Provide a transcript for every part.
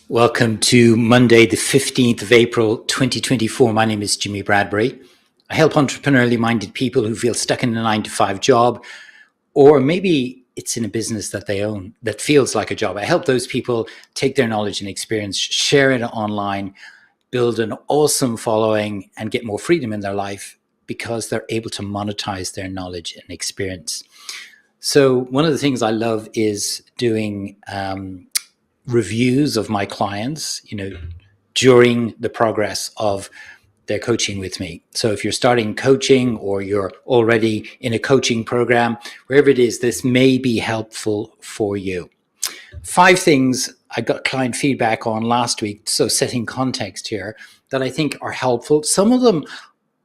Welcome to Monday, the 15th of April, 2024. My name is Jimmy Bradbury. I help entrepreneurially minded people who feel stuck in a 9 to 5 job, or maybe it's in a business that they own that feels like a job. I help those people take their knowledge and experience, share it online, build an awesome following, and get more freedom in their life because they're able to monetize their knowledge and experience. So one of the things I love is doing reviews of my clients, during the progress of their coaching with me. So if you're starting coaching or you're already in a coaching program, wherever it is, this may be helpful for you. 5 things I got client feedback on last week, so setting context here, that I think are helpful. Some of them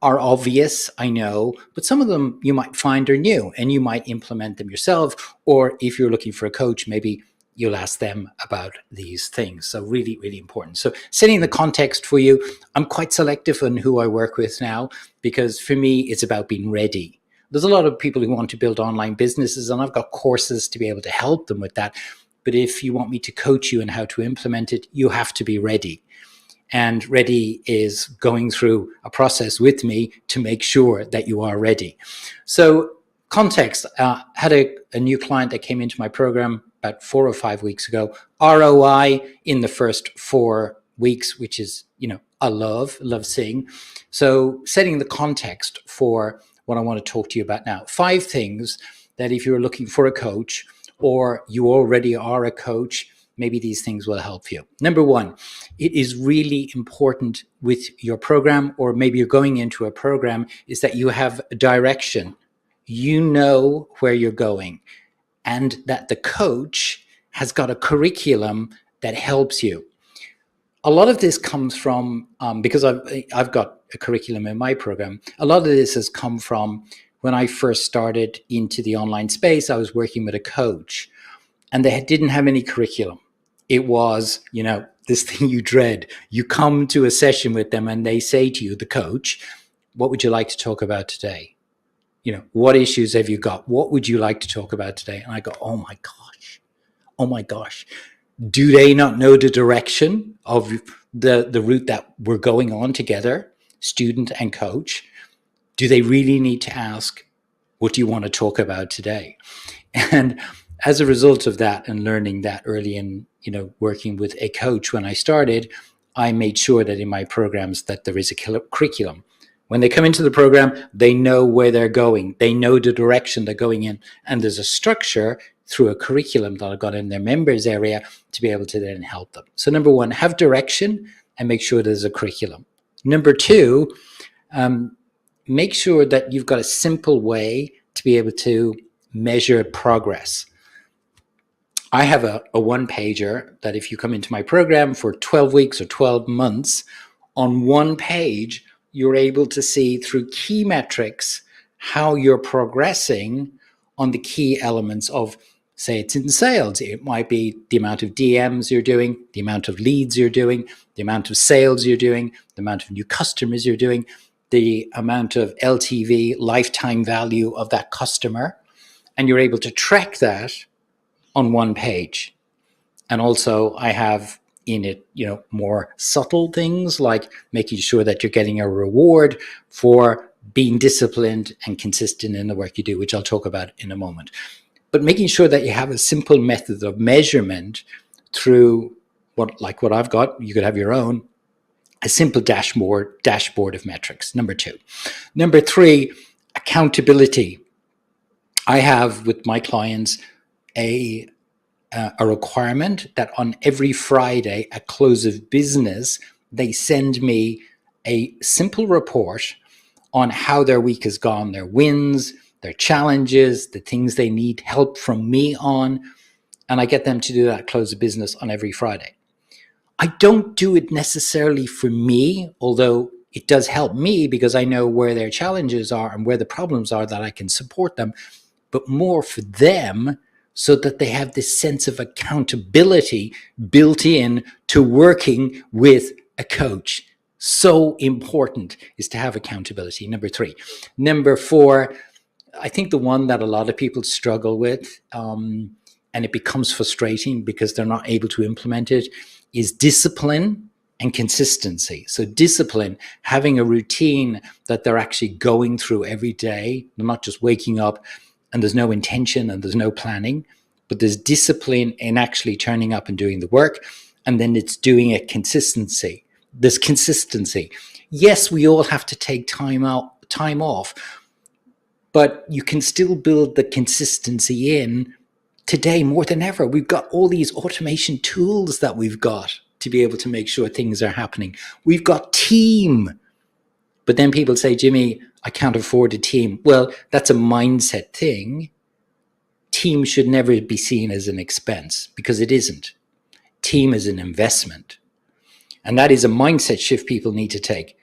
are obvious, I know, but some of them you might find are new and you might implement them yourself. Or if you're looking for a coach, maybe you'll ask them about these things. So really, really important. So setting the context for you, I'm quite selective on who I work with now, because for me, it's about being ready. There's a lot of people who want to build online businesses, and I've got courses to be able to help them with that. But if you want me to coach you in how to implement it, you have to be ready. And ready is going through a process with me to make sure that you are ready. So context, had a new client that came into my program about 4 or 5 weeks ago. ROI in the first 4 weeks, which is, I love seeing. So setting the context for what I want to talk to you about now. 5 things that if you're looking for a coach or you already are a coach, maybe these things will help you. Number 1, it is really important with your program, or maybe you're going into a program, is that you have a direction. You know where you're going, and that the coach has got a curriculum that helps you. A lot of this comes from, because I've got a curriculum in my program, a lot of this has come from when I first started into the online space. I was working with a coach, and they didn't have any curriculum. It was, this thing you dread. You come to a session with them and they say to you, the coach, what would you like to talk about today? What issues have you got? What would you like to talk about today? And I go, oh my gosh. Do they not know the direction of the route that we're going on together, student and coach? Do they really need to ask, what do you want to talk about today? And as a result of that and learning that early in, working with a coach when I started, I made sure that in my programs that there is a curriculum. When they come into the program, they know where they're going. They know the direction they're going in. And there's a structure through a curriculum that I've got in their members area to be able to then help them. So number 1, have direction and make sure there's a curriculum. Number 2, make sure that you've got a simple way to be able to measure progress. I have a 1-pager that if you come into my program for 12 weeks or 12 months, on 1 page, you're able to see through key metrics how you're progressing on the key elements of, say it's in sales. It might be the amount of DMs you're doing, the amount of leads you're doing, the amount of sales you're doing, the amount of new customers you're doing, the amount of LTV, lifetime value of that customer. And you're able to track that on 1 page. And also I have in it, more subtle things like making sure that you're getting a reward for being disciplined and consistent in the work you do, which I'll talk about in a moment. But making sure that you have a simple method of measurement through what I've got, you could have your own, a simple dashboard of metrics. Number 2. Number 3, accountability. I have with my clients a requirement that on every Friday at close of business, they send me a simple report on how their week has gone, their wins, their challenges, the things they need help from me on. And I get them to do that at close of business on every Friday. I don't do it necessarily for me, although it does help me because I know where their challenges are and where the problems are that I can support them, but more for them so that they have this sense of accountability built in to working with a coach. So important is to have accountability. Number 3. Number 4, I think the one that a lot of people struggle with, and it becomes frustrating because they're not able to implement it, is discipline and consistency. So discipline, having a routine that they're actually going through every day. They're not just waking up and there's no intention and there's no planning, but there's discipline in actually turning up and doing the work. And then it's doing it consistency. There's consistency. Yes, we all have to take time off, but you can still build the consistency in today more than ever. We've got all these automation tools that we've got to be able to make sure things are happening. We've got team. But then people say, Jimmy, I can't afford a team. Well, that's a mindset thing. Team should never be seen as an expense, because it isn't. Team is an investment. And that is a mindset shift people need to take.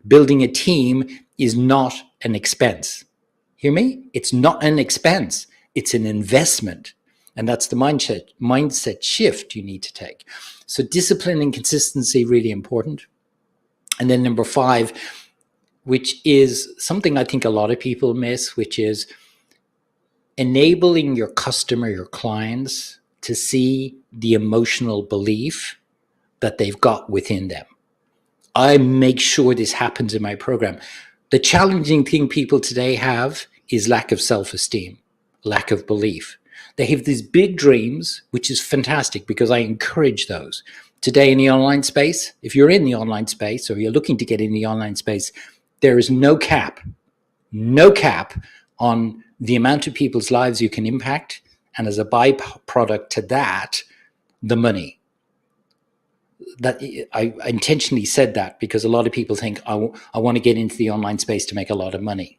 Building a team is not an expense. Hear me? It's not an expense. It's an investment. And that's the mindset shift you need to take. So discipline and consistency, really important. And then number 5, which is something I think a lot of people miss, which is enabling your customer, your clients, to see the emotional belief that they've got within them. I make sure this happens in my program. The challenging thing people today have is lack of self-esteem, lack of belief. They have these big dreams, which is fantastic because I encourage those. Today in the online space, if you're in the online space or you're looking to get in the online space, there is no cap on the amount of people's lives you can impact. And as a byproduct to that, the money. That I intentionally said that because a lot of people think I want to get into the online space to make a lot of money.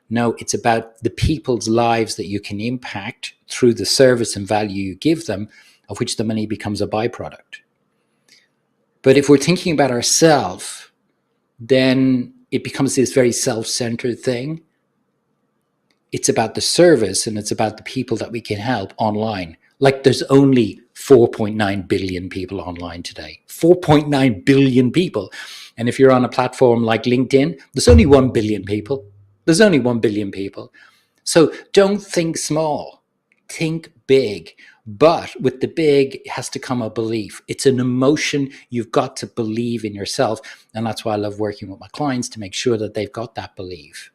No, it's about the people's lives that you can impact through the service and value you give them, of which the money becomes a byproduct. But if we're thinking about ourselves, then it becomes this very self-centered thing. It's about the service and it's about the people that we can help online. Like there's only 4.9 billion people online today. 4.9 billion people. And if you're on a platform like LinkedIn, there's only 1 billion people. There's only 1 billion people. So don't think small, think big. But with the big has to come a belief. It's an emotion. You've got to believe in yourself. And that's why I love working with my clients, to make sure that they've got that belief.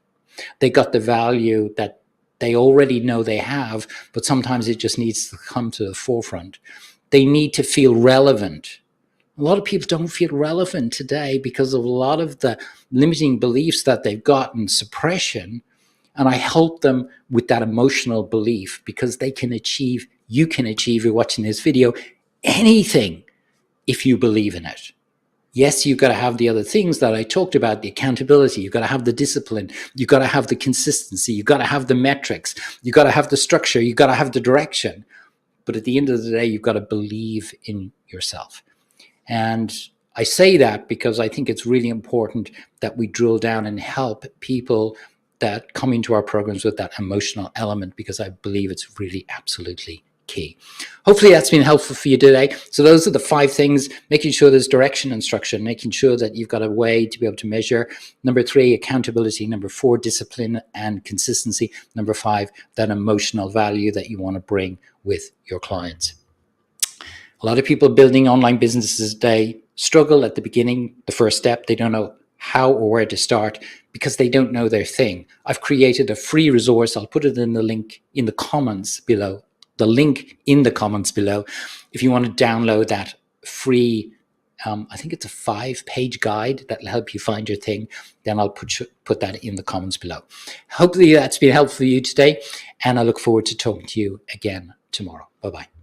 They got the value that they already know they have, but sometimes it just needs to come to the forefront. They need to feel relevant. A lot of people don't feel relevant today because of a lot of the limiting beliefs that they've got and suppression. And I help them with that emotional belief, because they can achieve, you can achieve, you're watching this video, anything if you believe in it. Yes, you've got to have the other things that I talked about, the accountability, you've got to have the discipline, you've got to have the consistency, you've got to have the metrics, you've got to have the structure, you've got to have the direction. But at the end of the day, you've got to believe in yourself. And I say that because I think it's really important that we drill down and help people that come into our programs with that emotional element, because I believe it's really absolutely key. Hopefully that's been helpful for you today. So those are the 5 things: making sure there's direction and structure, making sure that you've got a way to be able to measure. Number 3, accountability. Number 4, discipline and consistency. Number 5, that emotional value that you want to bring with your clients. A lot of people building online businesses today struggle at the beginning, the first step. They don't know how or where to start because they don't know their thing. I've created a free resource. I'll put it in the link in the comments below. The link in the comments below. If you want to download that free, I think it's a 5-page guide that will help you find your thing, then I'll put that in the comments below. Hopefully that's been helpful for you today, and I look forward to talking to you again tomorrow. Bye-bye.